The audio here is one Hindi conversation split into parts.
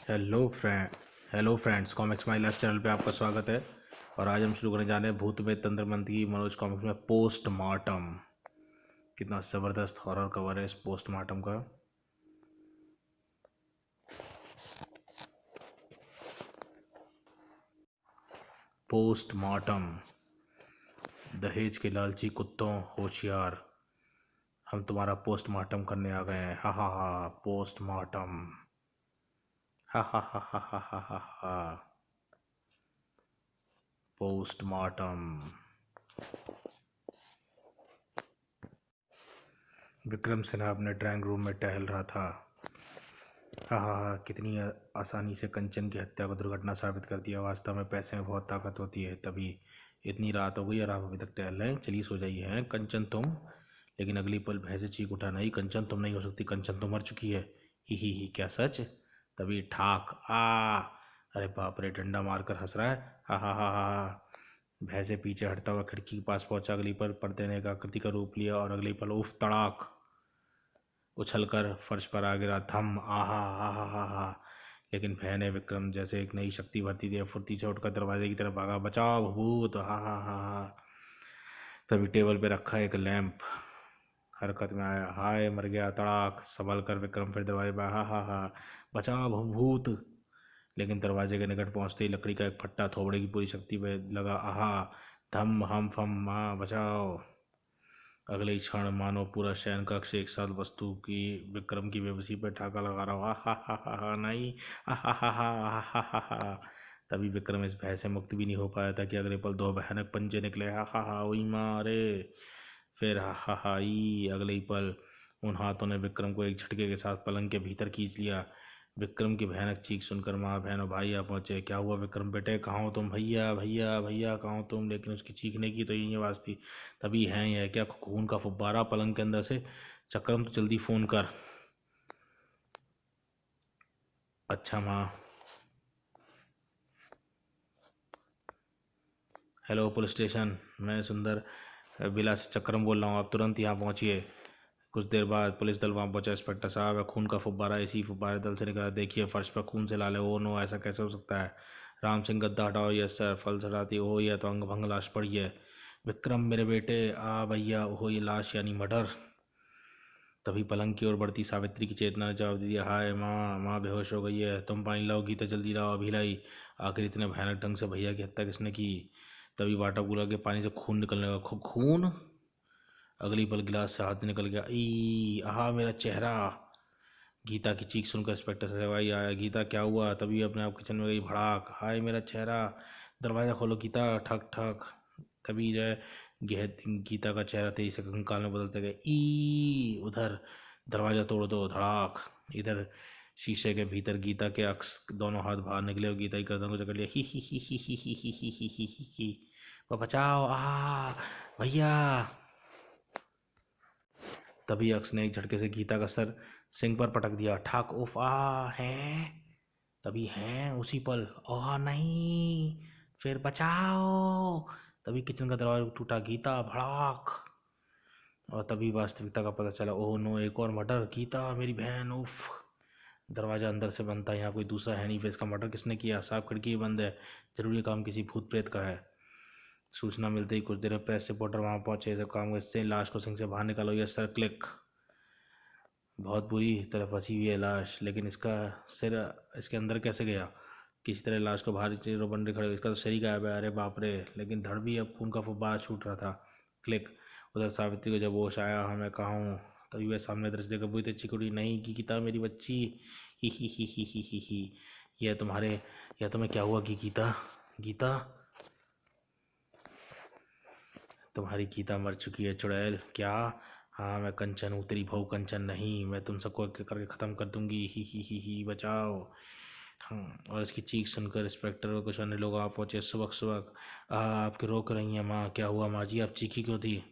Hello friends, comics my life channel पे आपका स्वागत है। और आज हम शुरू करने जा रहे हैं भूत में तंत्र मंत्र की मनोज कॉमिक्स में पोस्टमार्टम। कितना ज़बरदस्त हॉरर कवर है इस पोस्टमार्टम का। पोस्टमार्टम। दहेज के लालची कुत्तों होशियार, हम तुम्हारा पोस्टमार्टम करने आ गए हैं। हा हा हा। पोस्टमार्टम। हा हा हा हा हा हा हा हा। पोस्टमार्टम। विक्रम सिन्हा अपने ड्राइंग रूम में टहल रहा था। हाँ हाँ हाँ, कितनी आसानी से कंचन की हत्या को दुर्घटना साबित कर दिया। वास्तव में पैसे में बहुत ताकत होती है। तभी इतनी रात हो गई और आप अभी तक टहल रहे हैं। चलिए सो जाइए। हैं कंचन तुम? लेकिन अगली पल भय से चीख उठा, नहीं कंचन तुम नहीं हो सकती, कंचन तो मर चुकी है। ही, क्या सच? तभी ठाक आ। अरे बाप रे, डंडा मारकर हंस रहा है। हा हा हा हा। भय से पीछे हटता हुआ खिड़की के पास पहुंचा। अगली पल पर्दे ने एक आकृति का रूप लिया और अगली पल उफ तड़ाक उछलकर फर्श पर आ गिरा। धम। आहा आहा आहा। लेकिन भय ने विक्रम जैसे एक नई शक्ति भरती दी। फुर्ती से उठकर दरवाजे की तरफ भागा। बचाओ भूत। हा हा हा हा। तभी टेबल पे रखा एक लैंप हरकत में आया। हाय मर गया। तड़ाक संभल कर विक्रम फिर दरवाजे पर। हा हा हा। बचाओ भूत। लेकिन दरवाजे के निकट पहुंचते ही लकड़ी का एक फट्टा थोबड़े की पूरी शक्ति पे लगा। आहा। धम हम फम माँ बचाओ। अगले ही क्षण मानो पूरा शयन कक्ष एक साथ वस्तु की विक्रम की बेबसी पर ठाका लगा रहा हो। हा हा हा हा। नहीं। हा हा हा हा हा हा हा। तभी विक्रम इस भय से मुक्त भी नहीं हो पाया था कि अगले पल दो भयानक पंजे निकले। हा हा हा। वही मारे। फिर हा हा हा ई। अगले ही पल उन हाथों ने विक्रम को एक झटके के साथ पलंग के भीतर खींच लिया। विक्रम की भयानक चीख सुनकर माँ बहन और भाई आ पहुंचे। क्या हुआ विक्रम बेटे, कहाँ हो तुम? भैया भैया भैया कहाँ हो तुम? लेकिन उसकी चीखने की तो यही आवाज़ थी। तभी है यह क्या, खून का फुब्बारा पलंग के अंदर से। चक्रम तो जल्दी फ़ोन कर। अच्छा माँ। हेलो पुलिस स्टेशन, मैं सुंदर विलास चक्रम बोल रहा हूँ। आप तुरंत यहाँ पहुँचिए। कुछ देर बाद पुलिस दल वहाँ पहुंचा। इंस्पेक्टर साहब, खून का फुब्बारा इसी फुब्बारे दल से निकला। देखिए फर्श पर खून से लाल है। ओ नो, ऐसा कैसे हो सकता है? राम सिंह गद्दा हटाओ। Yes sir. फल चढ़ाती। ओह यह तो अंग भंग लाश पड़ी है। विक्रम मेरे बेटे आ भैया। ओह ये लाश यानी मर्डर। तभी पलंग की ओर बढ़ती सावित्री की चेतना ने जवाब दे दिया। हाय माँ, माँ बेहोश हो गई है। तुम पानी लाओ। गीता जल्दी लाओ। अभी लाई। आखिर इतने भयानक ढंग से भैया की हत्या किसने की? तभी वाटर कूलर के पानी से खून निकलने लगा। खून? अगली पल गिलास से हाथ निकल गया। ई आहा मेरा चेहरा। गीता की चीख सुनकर इंस्पेक्टर साहब आई आया। गीता क्या हुआ? तभी अपने आप किचन में गई। भड़ाक। हाय मेरा चेहरा। दरवाज़ा खोलो गीता। ठक ठक। तभी जो है गीता का चेहरा तेजी से कंकाल में बदलते गए। ई उधर दरवाज़ा तोड़ दो। धड़ाक। इधर शीशे के भीतर गीता के अक्स दोनों हाथ बाहर निकले और गीता की गर्दन को जकड़ लिया। ही। वो बचाओ आ भैया। तभी अक्स ने एक झटके से गीता का सर सिंह पर पटक दिया। ठाक। उफ आ हैं। तभी हैं उसी पल। ओह नहीं। फिर बचाओ। तभी किचन का दरवाजा टूटा। गीता भड़ाक। और तभी वास्तविकता का पता चला। ओह नो, एक और मर्डर। गीता मेरी बहन। उफ। दरवाजा अंदर से बंद था। यहाँ कोई दूसरा है नहीं। फिर इसका मर्डर किसने किया? साहब खिड़की बंद है। जरूर ये काम किसी भूत प्रेत का है। सूचना मिलते ही कुछ देर में प्रेस रिपोर्टर वहाँ पहुंचे। सब काम इससे लाश को सिंह से बाहर निकालो। Yes sir. क्लिक। बहुत बुरी तरह फंसी हुई है लाश, लेकिन इसका सिर इसके अंदर कैसे गया? किसी तरह लाश को बाहर चीरों बंदे खड़े, इसका तो शरीर गायब है। अरे बाप रे, लेकिन धड़ भी अब खून का फुब्बारा छूट रहा था। क्लिक। उधर सावित्री को जब होश आया, हाँ मैं कहाँ हूँ, तभी वह सामने दृश्य देखकर बुरी तरह चीख उठी। नहीं की गीता मेरी बच्ची। ही। यह तुम्हारे यह तुम्हें क्या हुआ कि गीता? गीता तुम्हारी गीता मर चुकी है चुड़ैल। क्या? हाँ मैं कंचन हूँ, तेरी बहू कंचन नहीं। मैं तुम सबको एक एक करके ख़त्म कर दूंगी। ही बचाओ। और इसकी चीख सुनकर इंस्पेक्टर और कुछ अन्य लोग आ पहुँचे। सुबह सुबह आपकी रोक रही हैं माँ। क्या हुआ माँ जी, आप चीखी क्यों थी?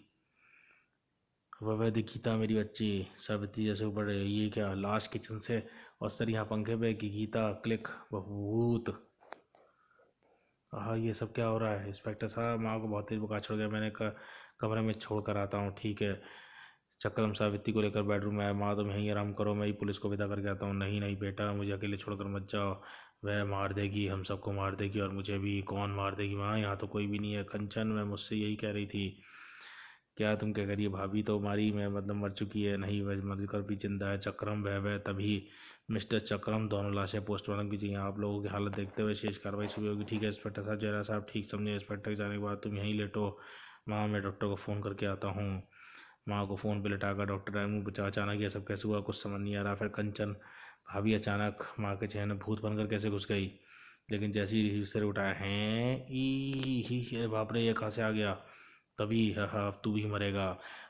वह वैध गीता मेरी बच्ची। सावित्री जैसे ऊपर ये क्या लाश किचन से और सर यहाँ पंखे पे कि गीता। क्लिक। वह भूत। हाँ ये सब क्या हो रहा है? इंस्पेक्टर साहब, माँ को बहुत तेज बुखार चढ़ गया। मैंने कमरे में छोड़ कर आता हूँ। ठीक है चक्रम सावित्री को लेकर बेडरूम में आया। माँ तुम यहीं आराम करो, मैं ही पुलिस को विदा करके आता हूँ। नहीं नहीं बेटा, मुझे अकेले छोड़कर मत जाओ, वह मार देगी, हम सबको मार देगी और मुझे भी। कौन मार देगी माँ? यहाँ तो कोई भी नहीं है। कंचन वह मुझसे यही कह रही थी। क्या तुम क्या करिए? भाभी तो हमारी मैं मतलब मर चुकी है। नहीं, वह मरकर भी जिंदा है। चक्रम वह तभी मिस्टर चक्रम, दोनों लाशें पोस्टमार्टम की चाहिए। आप लोगों की हालत देखते हुए शेष कार्रवाई शुरू होगी। ठीक है इंस्पेक्टर साहब। जयरा साहब ठीक समझे। इंस्पेक्टर के जाने के बाद तुम यहीं लेटो। माँ मैं डॉक्टर को फ़ोन करके आता हूँ। माँ को फ़ोन पे लिटाकर डॉक्टर ने मुँह पूछा, अचानक ये सब कैसे हुआ? कुछ समझ नहीं आ रहा। फिर कंचन भाभी अचानक माँ के चेहरे में भूत बनकर कैसे घुस गई? लेकिन जैसे ही सिर उठाया, हैं ई ही, अरे बाप रे, ये कहाँ से आ गया? तभी हाँ अब तू भी मरेगा।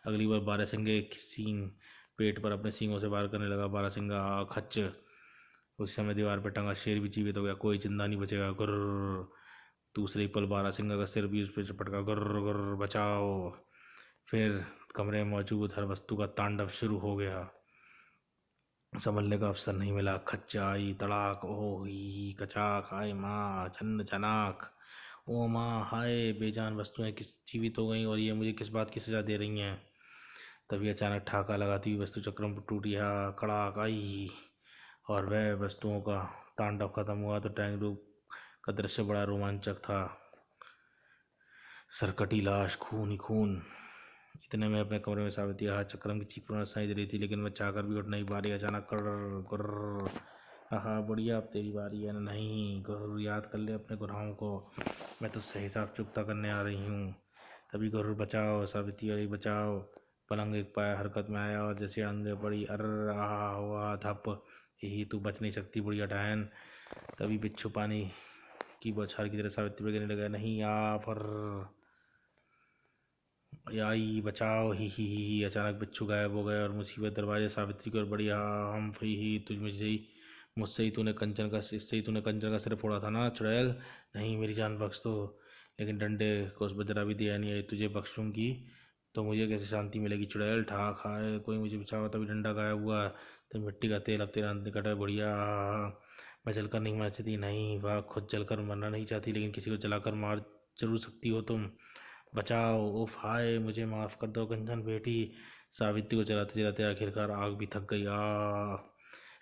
अगली बार बारहसिंगे सींग पेट पर अपने सींगों से वार करने लगा। बारहसिंगा खच्च। उस समय दीवार पर टंगा शेर भी जीवित हो गया। कोई जिंदा नहीं बचेगा। गुर्र। दूसरे ही पल बारहसिंगा का सिर भी उस पर चपट। गुर्र गुर्र बचाओ। फिर कमरे में मौजूद हर वस्तु का तांडव शुरू हो गया। संभलने का अवसर नहीं मिला। खच्चाई तड़ाक, ओ ही कचाक, हाय माँ, छन्न छनाक, ओ माँ हाय। बेजान वस्तुएं किस जीवित हो गई और ये मुझे किस बात की सजा दे रही हैं? तभी अचानक ठाका लगाती हुई वस्तु चक्रम पर टूटी। हा कड़ाक आई और वह वस्तुओं का तांडव खत्म हुआ तो टैंक रूप का दृश्य बड़ा रोमांचक था। सरकटी लाश, खून ही खून। इतने में अपने कमरे में सावित्री हाथ चक्रम की चीख पुनः सुनाई दे रही थी, लेकिन वह चाहकर भी उठ नहीं पा रही। अचानक कर्र कर्र, हाँ बुढ़िया अब तेरी बारी है। नहीं गरुर, याद कर ले अपने गुनाहों को, मैं तुझसे हिसाब चुकता करने आ रही हूँ। तभी गरुर बचाओ, सावित्री अरे बचाओ। पलंग एक पाया हरकत में आया और जैसे अंधे पड़ी। अर्र आहा हुआ धप। यही तू बच नहीं सकती बुढ़िया डहन। तभी बिच्छू पानी की बौछार की तरह सावित्री पर गिरने लगा। नहीं आ फर आई बचाओ, ही। अचानक बिच्छू गायब हो गए और मुसीबत दरवाजे सावित्री की ओर बढ़ी। हाँ हम ही तुझ मुझसे ही तूने कंचन का इससे ही तूने कंचन का सिर फोड़ा था ना चुड़ैल? नहीं मेरी जान बख्श दो। लेकिन डंडे को उस बजरा भी दिया नहीं है। तुझे बख्शूंगी तो मुझे कैसे शांति मिलेगी चुड़ैल? ठाक हाय कोई मुझे बचाओ। तभी डंडा गायब हुआ। तो मिट्टी का तेल अब तेरा अंत निकट है बुढ़िया। मैं जलकर नहीं मरना चाहती। नहीं वाह, खुद जलकर मरना नहीं चाहती, लेकिन किसी को जलाकर मार जरूर सकती हो तुम। बचाओ, उफ हाय मुझे माफ़ कर दो कंचन बेटी। सावित्री को जलाते जलाते आखिरकार आग भी थक गई।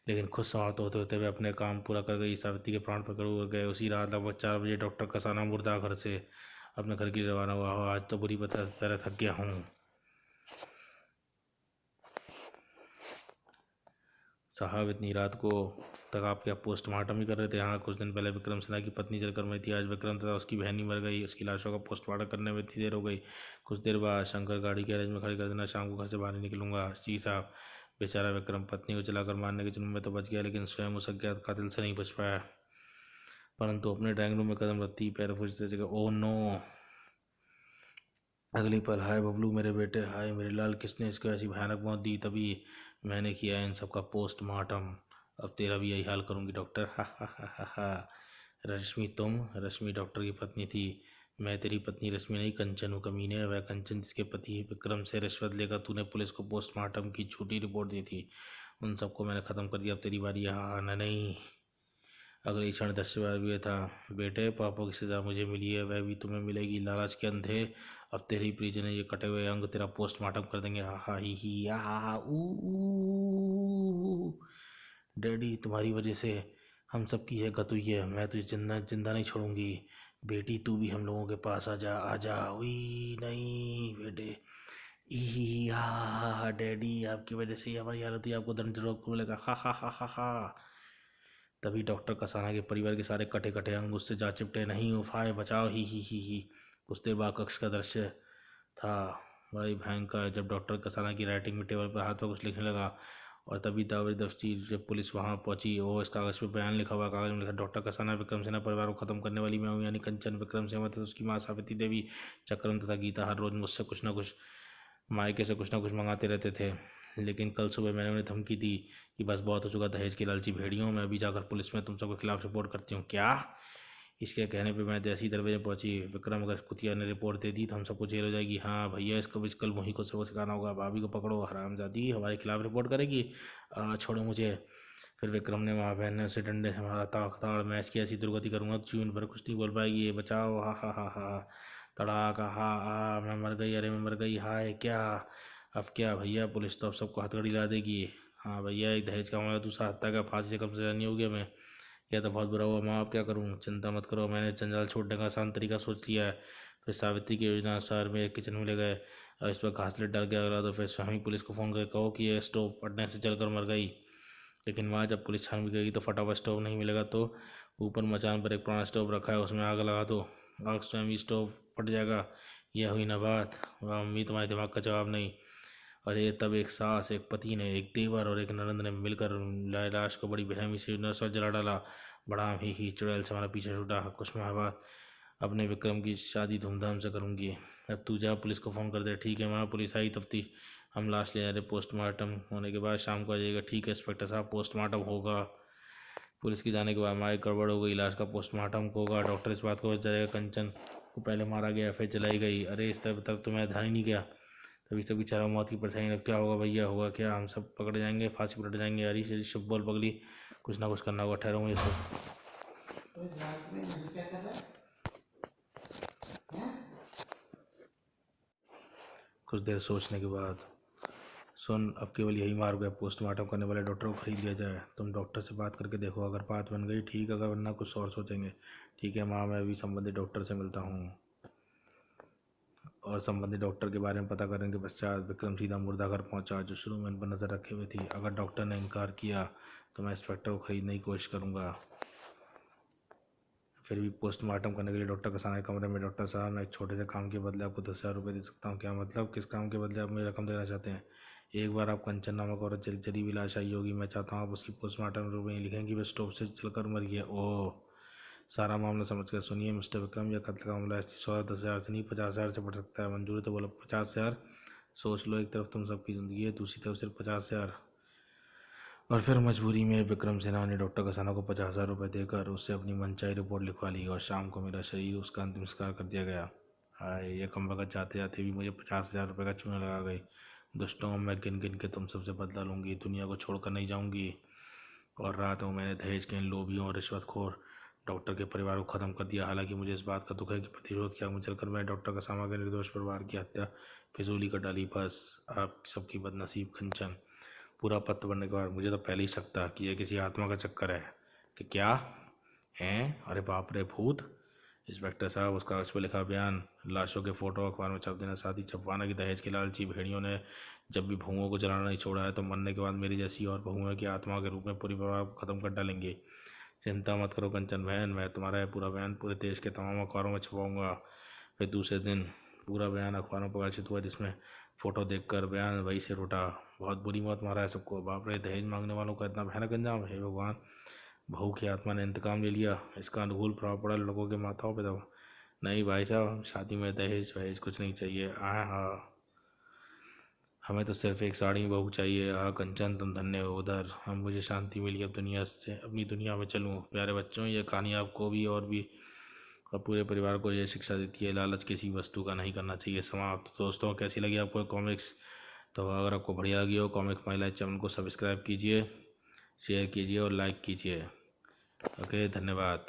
लेकिन खुद समाप्त होते होते वे अपने काम पूरा कर गई। सावित्री के प्राण पकड़ हो गए। उसी रात लगभग 4 बजे डॉक्टर कसाना मुर्दा घर से अपने घर के लिए रवाना हुआ। आज तो बुरी तरह थक गया हूँ। साहब इतनी रात को तक आप क्या पोस्टमार्टम ही कर रहे थे? हाँ, कुछ दिन पहले विक्रम सिन्हा की पत्नी जलकर मरी थी। आज विक्रम तथा उसकी बहन ही मर गई। उसकी लाशों का पोस्टमार्टम करने में इतनी देर हो गई। कुछ देर बाद शंकर गाड़ी गैरेज में खड़ी कर देना, शाम को घर से बाहर नहीं निकलूंगा। जी साहब। बेचारा विक्रम पत्नी को जलाकर मारने के जुर्म में तो बच गया, लेकिन स्वयं उस अज्ञात कातिल से नहीं बच पाया। परंतु अपने ड्राइंग रूम में कदम रखती ही पैर फूटते जगह, ओ नो। अगली पल, हाय बबलू मेरे बेटे, हाय मेरे लाल, किसने इसको ऐसी भयानक मौत दी? तभी मैंने किया इन सब का पोस्टमार्टम। अब तेरा भी यही हाल करूंगी डॉक्टर। हा हा हा हा हा। रश्मि तुम? रश्मि डॉक्टर की पत्नी थी। मैं तेरी पत्नी रश्मि नहीं, कंचन हूँ कमीने। वह कंचन जिसके पति विक्रम से रिश्वत लेकर तूने पुलिस को पोस्टमार्टम की झूठी रिपोर्ट दी थी, उन सबको मैंने ख़त्म कर दिया। अब तेरी बारी यहाँ आना। नहीं। अगले क्षण दस्युवार भी था। बेटे पापों की सजा मुझे मिली है, वह भी तुम्हें मिलेगी लालच के अंधे। अब तेरे ही परिजन ये कटे हुए अंग तेरा पोस्टमार्टम कर देंगे। हा हा ही आ ऊ। डैडी तुम्हारी वजह से हम सब की है गत हुई है। मैं तुझे जिंदा जिंदा नहीं छोड़ूंगी। बेटी तू भी हम लोगों के पास आ जा। हुई नहीं बेटे। ई आ डैडी आपकी वजह से ही हमारी हालत हुई, आपको दंड रोग को मिलेगा। हा हा हा हा हा। तभी डॉक्टर कसाना के परिवार के सारे कटे कटे अंग उससे जा चिपटे। नहीं उफाए बचाओ, ही। कुछ देर बाद कक्ष का दृश्य था बड़ी भयंकर, जब डॉक्टर कसाना की राइटिंग में टेबल पर हाथ पर कुछ लिखने लगा। और तभी दावरी दफ्ती जब पुलिस वहां पहुंची, वो इस कागज पे बयान लिखा हुआ। कागज में लिखा, डॉक्टर कसाना विक्रम सेना परिवार को खत्म करने वाली मैं हूँ, यानी कंचन विक्रम सेना तथा उसकी माँ सावित्री देवी। चक्रम तथा गीता हर रोज मुझसे कुछ ना कुछ मायके से कुछ ना कुछ मंगाते रहते थे, लेकिन कल सुबह मैंने उन्हें धमकी दी कि बस बहुत हो चुका दहेज की लालची भेड़ियों, मैं अभी जाकर पुलिस में तुम सबके खिलाफ रिपोर्ट करती हूँ। क्या? इसके कहने पे मैं जैसी दरवाजे पहुंची, विक्रम अगर कुतिया ने रिपोर्ट दे दी तो हम सबको जेल हो जाएगी। हाँ भैया, इसको भी कल वहीं को सबको सिखाना होगा। भाभी को पकड़ो, हरामजादी हमारे खिलाफ रिपोर्ट करेगी। छोड़ो मुझे। फिर विक्रम ने वहाँ बहन ने उसे डंडे से मारा। ताड़ मैं इसकी ऐसी दुर्गति करूँगा तो जीवन भर कुछ नहीं बोल पाएगी। ये बचाओ, हा हा हा हा। तड़ाक, हा मैं मर गई, अरे मैं मर गई, हाय क्या? अब क्या भैया, पुलिस तो अब सबको हथकड़ी ला देगी। हाँ भैया, एक दहेज का मामला, दूसरा हत्या का, फांसी से कम सजा नहीं हो गया मैं। यह तो बहुत बुरा हुआ माँ, अब क्या करूँ? चिंता मत करो, मैंने जंजाल छोड़ने का आसान तरीका सोच लिया है। फिर सावित्री की योजना अनुसार मेरे किचन में ले गए और इस पर घासलेट डाल के अगला, तो फिर स्वयं पुलिस को फ़ोन करके कहो कि यह स्टोव फटने से जलकर मर गई। लेकिन माँ, जब पुलिस छान गई तो फटा हुआ स्टोव नहीं मिलेगा, तो ऊपर मचान पर एक पुराना स्टोव रखा है, उसमें आग लगा दो, आग स्वयं ही स्टोव फट जाएगा। यह हुई ना बात? वाह मम्मी, तुम्हारे दिमाग का जवाब नहीं। अरे तब एक सास, एक पति ने, एक देवर और एक ननंद ने मिलकर लाश को बड़ी बेरहमी से नरसा जला डाला। बड़ा ही चुड़ैल से हमारा पीछे छूटा। कुछ माह बाद अपने विक्रम की शादी धूमधाम से करूँगी। अब तू जा, पुलिस को फ़ोन कर दे। ठीक है माँ। पुलिस आई तब थी, हम लाश ले जा रहे, पोस्टमार्टम होने के बाद शाम को आ जाएगा। ठीक है इंस्पेक्टर साहब, पोस्टमार्टम होगा। पुलिस के जाने के बाद हमारी गड़बड़ हो गई, लाश का पोस्टमार्टम होगा। डॉक्टर इस बात को जाएगा कंचन को पहले मारा गया फिर जलाई गई। अरे इस तरफ तक तो मैं ध्यान ही नहीं गया। तभी तो बेचारा मौत की परेशानी। अब क्या होगा भैया? होगा क्या? हम सब पकड़े जाएंगे, फांसी पर लट जाएंगे। अरे शरीर शुभ बोल पगली, कुछ ना कुछ करना होगा। ठहरो ये सब कुछ देर सोचने के बाद, सुन, अब केवल यही मार्ग है, पोस्टमार्टम करने वाले डॉक्टर को खरीद लिया जाए। तुम डॉक्टर से बात करके देखो, अगर बात बन गई ठीक, अगर वरना कुछ और सोचेंगे। ठीक है माँ, मैं अभी संबंधित डॉक्टर से मिलता हूँ। और संबंधित डॉक्टर के बारे में पता करने के पश्चात विक्रम सीधा मुर्दा घर पहुँचा, जो शुरू में इन पर नज़र रखे हुए थी। अगर डॉक्टर ने इनकार किया तो मैं इंस्पेक्टर को खरीदने की कोशिश करूँगा। फिर भी पोस्टमार्टम करने के लिए डॉक्टर के सामने कमरे में, डॉक्टर साहब, मैं एक छोटे से काम के बदले आपको 10,000 रुपये दे सकता हूँ। क्या मतलब? किस काम के बदले आप मुझे रकम देना चाहते हैं? एक बार आप कंचन नामक औरत जली हुई लाश आई होगी, मैं चाहता हूँ आप उसकी पोस्टमार्टम रूप में लिखें कि वह स्टोव से जलकर मर गया। ओह, सारा मामला समझ कर। सुनिए मिस्टर विक्रम, यह कत्ल का मामला है, 10,000 से नहीं 50,000 से बढ़ सकता है। मंजूर है तो बोलो 50,000। सोच लो, एक तरफ तुम सबकी ज़िंदगी है, दूसरी तरफ सिर्फ 50,000। और फिर मजबूरी में विक्रम सिन्हा ने डॉक्टर कसाना को 50,000 रुपये देकर उससे अपनी मनचाही रिपोर्ट लिखवा ली और शाम को मेरा शरीर उसका अंतिम संस्कार कर दिया गया। हाय, ये कम वक्त जाते जाते भी मुझे 50,000 रुपये का चूना लगा गई। दोस्तों, मैं गिन गिन के तुम सबसे बदला लूँगी, दुनिया को छोड़कर नहीं जाऊँगी। और रात में मैंने दहेज के इन लोभियों और रिश्वतखोर डॉक्टर के परिवार को ख़त्म कर दिया। हालांकि मुझे इस बात का दुख है कि प्रतिशोध की आग में जलकर मैंने डॉक्टर कसामा के निर्दोष परिवार की हत्या फिजूली कर डाली। बस आप सबकी बदनसीब कंचन। पूरा पत्र पढ़ने के बाद मुझे तो पहले ही शक था कि यह किसी आत्मा का चक्कर है। कि क्या हैं? अरे बाप रे, भूत! इंस्पेक्टर साहब, उस कागज पर लिखा बयान, लाशों के फोटो अखबार में छप देना, साथ ही छपवाना कि दहेज के लालची भेड़ियों ने जब भी बहुओं को जलाना नहीं छोड़ा है तो मरने के बाद मेरी जैसी और बहुओं की आत्मा के रूप में पूरी परिवार को ख़त्म कर डालेंगे। चिंता मत करो कंचन बहन, मैं तुम्हारा यह पूरा बयान पूरे देश के तमाम अखबारों में छपवाऊँगा। फिर दूसरे दिन पूरा बयान अखबारों में प्रकाशित हुआ, जिसमें फ़ोटो देखकर बयान वही से उठा। बहुत बुरी मौत मारा है सबको। बाप रे, दहेज मांगने वालों का इतना भयानक अंजाम! हे भगवान, बहू की आत्मा ने इंतकाम ले लिया। इसका अनुकूल प्रभाव पड़ा लोगों के माथाओं पे। तो नहीं भाई साहब, शादी में दहेज वहेज कुछ नहीं चाहिए। हाँ, हमें तो सिर्फ एक साड़ी बहू चाहिए। हाँ कंचन, तुम धन्य हो। उधर हम, मुझे शांति मिली, अब दुनिया से अपनी दुनिया में चलूँ। प्यारे बच्चों, ये कहानी आपको भी और भी और पूरे परिवार को ये शिक्षा देती है, लालच किसी वस्तु का नहीं करना चाहिए। समाप्त। दोस्तों, कैसी लगी आपको कॉमिक्स? तो अगर आपको बढ़िया लगी हो, कॉमिक माई लाइफ चैनल को सब्सक्राइब कीजिए, शेयर कीजिए और लाइक कीजिए। ओके, धन्यवाद।